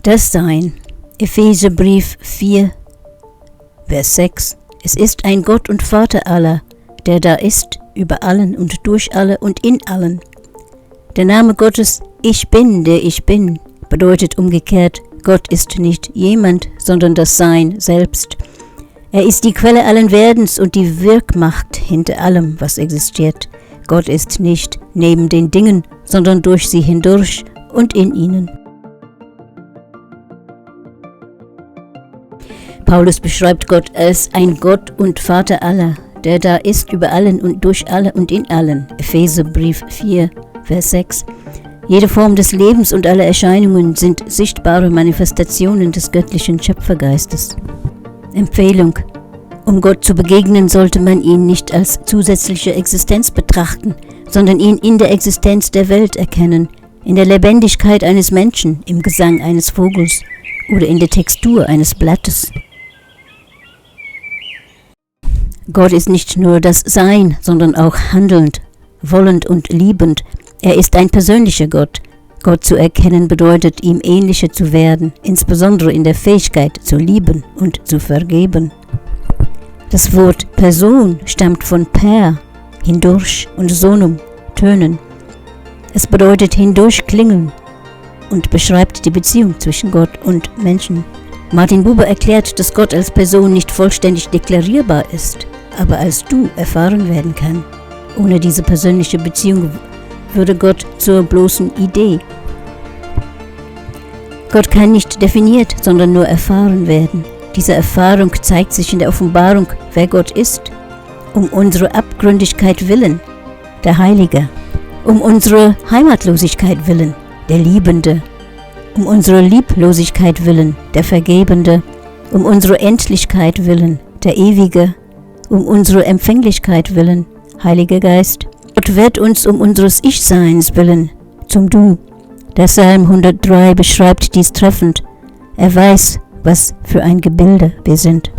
Das Sein. Epheserbrief 4, Vers 6. Es ist ein Gott und Vater aller, der da ist, über allen und durch alle und in allen. Der Name Gottes, Ich Bin, der ich bin, bedeutet umgekehrt, Gott ist nicht jemand, sondern das Sein selbst. Er ist die Quelle allen Werdens und die Wirkmacht hinter allem, was existiert. Gott ist nicht neben den Dingen, sondern durch sie hindurch und in ihnen. Paulus beschreibt Gott als ein Gott und Vater aller, der da ist über allen und durch alle und in allen. Epheserbrief 4, Vers 6. Jede Form des Lebens und alle Erscheinungen sind sichtbare Manifestationen des göttlichen Schöpfergeistes. Empfehlung: Um Gott zu begegnen, sollte man ihn nicht als zusätzliche Existenz betrachten, sondern ihn in der Existenz der Welt erkennen, in der Lebendigkeit eines Menschen, im Gesang eines Vogels oder in der Textur eines Blattes. Gott ist nicht nur das Sein, sondern auch handelnd, wollend und liebend. Er ist ein persönlicher Gott. Gott zu erkennen bedeutet, ihm ähnlicher zu werden, insbesondere in der Fähigkeit zu lieben und zu vergeben. Das Wort Person stammt von per, hindurch und sonum, tönen. Es bedeutet hindurch klingeln und beschreibt die Beziehung zwischen Gott und Menschen. Martin Buber erklärt, dass Gott als Person nicht vollständig deklarierbar ist, aber als Du erfahren werden kann. Ohne diese persönliche Beziehung würde Gott zur bloßen Idee. Gott kann nicht definiert, sondern nur erfahren werden. Diese Erfahrung zeigt sich in der Offenbarung, wer Gott ist. Um unsere Abgründigkeit willen, der Heilige. Um unsere Heimatlosigkeit willen, der Liebende. Um unsere Lieblosigkeit willen, der Vergebende. Um unsere Endlichkeit willen, der Ewige. Um unsere Empfänglichkeit willen, Heiliger Geist. Gott wird uns um unseres Ich-Seins willen, zum Du. Der Psalm 103 beschreibt dies treffend. Er weiß, was für ein Gebilde wir sind.